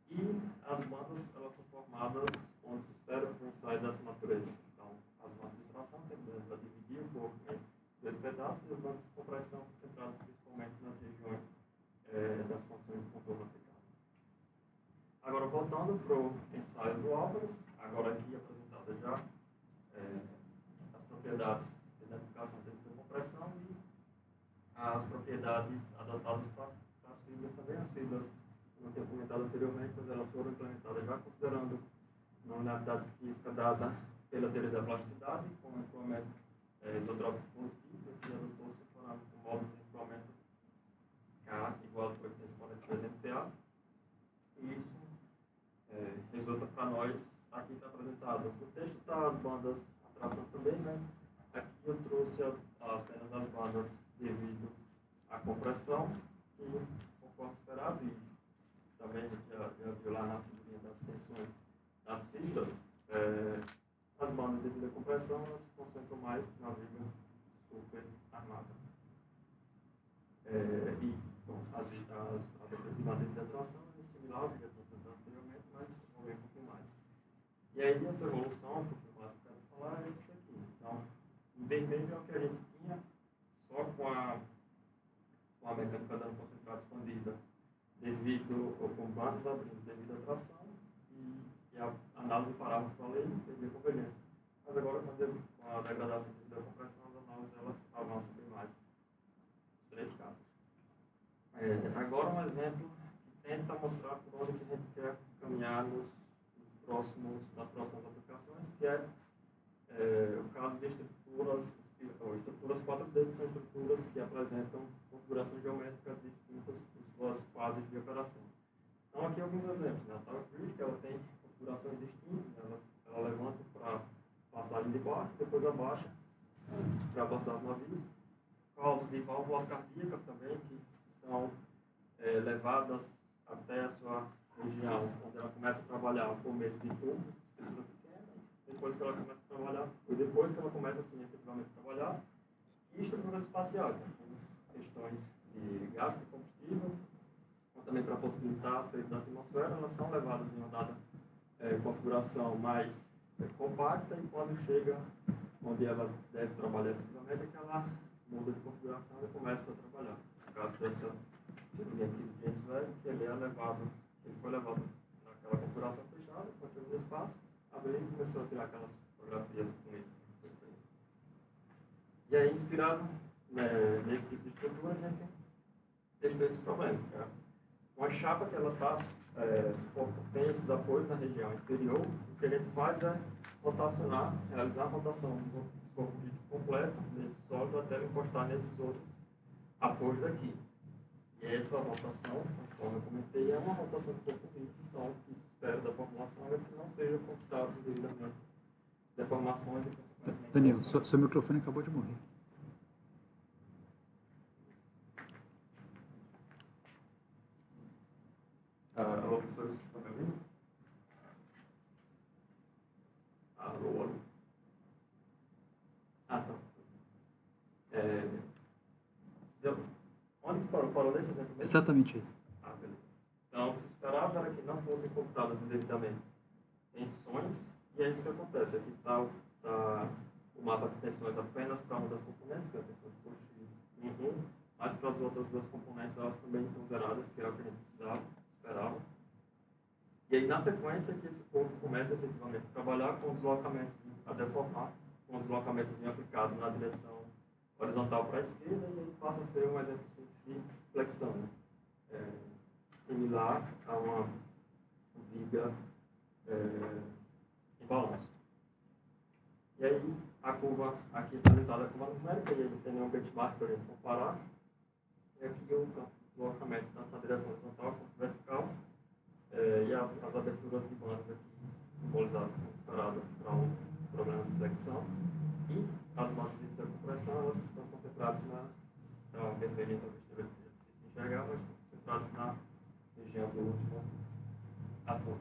E as bandas elas são formadas onde se espera um ensaio dessa natureza. Então, as bandas de tração tendendo a dividir o corpo em 2 pedaços e as bandas de compressão concentradas principalmente nas regiões das condições de contorno aplicado. Agora, voltando para o ensaio do Álvares, agora aqui apresentada já as propriedades de identificação de compressão e as propriedades adotadas para as fibras também. As fibras, como eu tinha comentado anteriormente, mas elas foram implementadas já considerando uma unidade física dada pela teoria da plasticidade, com o inflamento isotrópico positivo, que adotou-se para o módulo de inflamento K igual a 843 MPa. E isso resulta para nós, aqui está apresentado. O texto está as bandas, a tração também, mas aqui eu trouxe apenas as bandas devido à compressão, que conforme esperado, e também já viu lá na figurinha das tensões das fibras, as bandas devido à compressão elas se concentram mais na viga super armada. E bom, a definitiva devido à tração é similar ao que eu tinha pensado anteriormente, mas vou ver um pouquinho mais. E aí essa evolução, porque o mais que eu quero falar é isso aqui. Então, em vermelho é o que a gente tinha só com a mecânica dando concentrado expandida devido ao com bandas abrindo devido à tração e a análise parava para a lei devido à convergência. Mas agora com a degradação devido à compressão, as análises elas avançam bem mais os 3 casos. Agora um exemplo que tenta mostrar por onde que a gente quer caminhar nas próximas aplicações, que é o caso de estruturas 4D, que são estruturas que apresentam configurações geométricas distintas em suas fases de operação. Então, aqui alguns exemplos. A Tower Bridge, ela tem configurações distintas, ela levanta para passagem de barco, depois abaixa para passar os navios. Casos de válvulas cardíacas também, que são levadas até a sua região, onde ela começa a trabalhar por meio de tubo, espessura pequena, depois que ela começa a trabalhar, e depois que ela começa assim, efetivamente a trabalhar, e estruturas espaciais, né, com questões de gasto de combustível, ou também para possibilitar a saída da atmosfera, elas são levadas em uma dada configuração mais compacta e quando chega onde ela deve trabalhar efetivamente é que ela muda de configuração e começa a trabalhar. No caso dessa figurinha aqui do James Webb, que ele foi levado naquela configuração fechada, continua no espaço, abriu e começou a tirar aquelas fotografias bonitas. E aí, inspirado nesse tipo de estrutura, a gente testou esse problema. Uma chapa que ela está, tem esses apoios na região inferior, o que a gente faz é rotacionar, realizar a rotação do corpo completo desse sólido até ele encostar nesses outros apoios daqui. E essa rotação, conforme eu comentei, é uma rotação do corpo líquido, então o que se espera da formulação é que não seja conquistado devidamente deformações e consequentemente... Daniel, seu microfone acabou de morrer. Alô, professores, está me ouvindo? Alô, alô. Tá. Onde que parou nesse exemplo mesmo? Exatamente aí. Beleza. Então, o que se esperava era que não fossem computadas indevidamente tensões, e é isso que acontece. Aqui está o mapa de tensões apenas para uma das componentes, que é a tensão de corpo 1, mas para as outras duas componentes elas também estão zeradas, que é o que a gente precisava, esperava. E aí, na sequência, que esse corpo começa efetivamente a trabalhar com o deslocamento, a deformar, com o deslocamento aplicado na direção horizontal para a esquerda, e aí passa a ser um exemplo simples de flexão, similar a uma viga em balanço. E aí, a curva aqui apresentada como numérica, e aí não tem nenhum benchmark para a gente comparar. E aqui o campo de deslocamento tanto na direção horizontal quanto vertical, e as aberturas de bandas aqui simbolizadas como estouradas para um problema de flexão. E as massas de compressão, elas estão concentradas na vermelha, talvez esteja difícil de enxergar, mas estão concentradas na região do último apoio.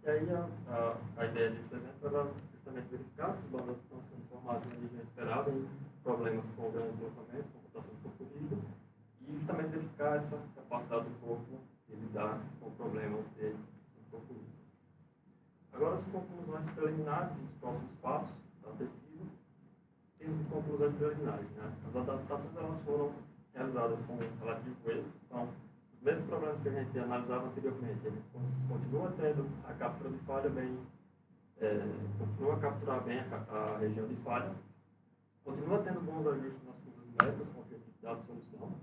E aí a ideia desse exemplo era justamente verificar se as bandas estão sendo formadas na região esperada em problemas com grandes deslocamentos, com rotação do corpo líquido, e justamente verificar essa capacidade do corpo de lidar com problemas de corpo líquido. Agora, as conclusões preliminares e os próximos passos da pesquisa, temos conclusões preliminares. As adaptações elas foram realizadas com relativo êxito, então, os mesmos problemas que a gente analisava anteriormente, a gente continua tendo a captura de falha bem, continua a capturar bem a região de falha, continua tendo bons ajustes nas curvas numéricas com objetividade de solução,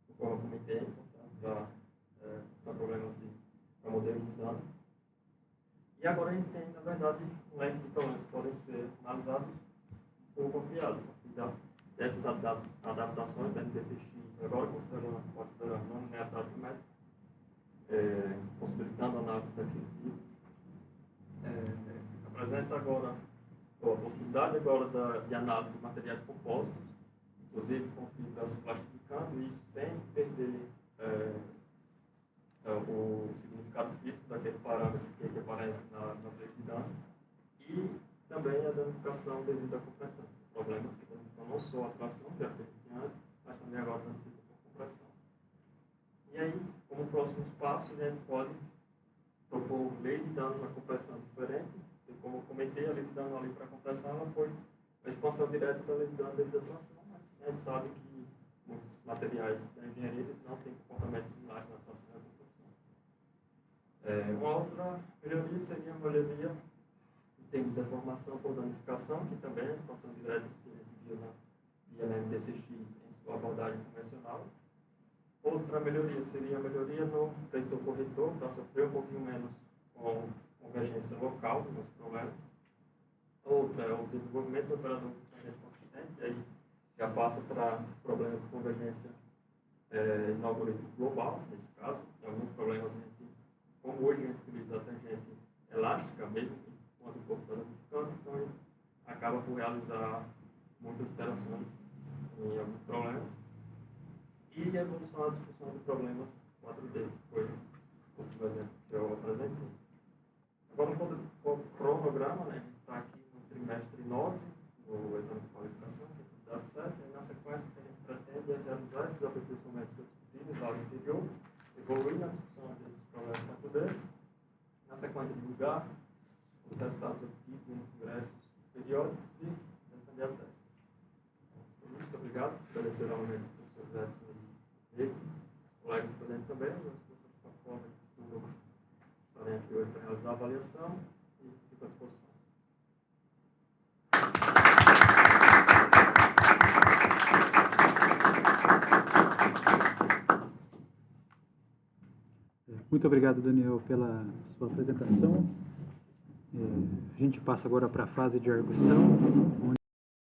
conforme eu comentei, portanto, para problemas para modelos de dano. E agora a gente tem, na verdade, um leque de problemas que podem ser analisados um pouco ampliado, dessas adaptações da NTCX, agora considerando não linearidade numérica, possibilitando a análise daquilo que a presença agora, a possibilidade agora de análise de materiais compostos, inclusive com fibras plastificando, isso sem perder o significado físico daquele parâmetro que aparece nas leis de dano, e também a danificação devido à compressão. Problemas que danificam não só a tração, que era o que a gente tinha antes, mas também agora danificam a compressão. E aí, como próximos passos, a gente pode propor lei de dano na compressão diferente, e como eu comentei, a lei de dano ali para a compressão ela foi a expansão direta da lei de dano devido à tração, mas a gente sabe que muitos materiais da engenharia eles não têm comportamentos similares na tração e na compressão. Uma outra melhoria seria a melhoria em termos de deformação por danificação, que também é a expansão direta que a gente viu via na MDCX em sua abordagem convencional. Outra melhoria seria a melhoria no feitor-corretor, para sofrer um pouquinho menos com convergência local do nosso problema. Outra é o desenvolvimento do operador de convergência consistente, e aí já passa para problemas de convergência no algoritmo global, nesse caso. Tem alguns problemas, como hoje a gente utiliza a tangente elástica, mesmo quando o corpo está danificando, então a gente acaba por realizar muitas iterações em alguns problemas. E a evolução da discussão de problemas 4D, que foi o último exemplo que eu apresentei. Agora, no cronograma, a gente está aqui no trimestre 9, no exame de qualificação, que é dado certo, e na sequência que a gente pretende é realizar esses aperfeiçoamentos que eu discuti no aula anterior, evoluir na discussão desses problemas 4D, na sequência divulgar os resultados resultados obtidos em congressos periódicos e defender a tese. Por isso, obrigado. Agradecer novamente aos professores Edson e os colegas presentes também, os professores Pacola e do grupo estarem aqui hoje para realizar a avaliação e fico à disposição. Muito obrigado, Daniel, pela sua apresentação. A gente passa agora para a fase de arguição, onde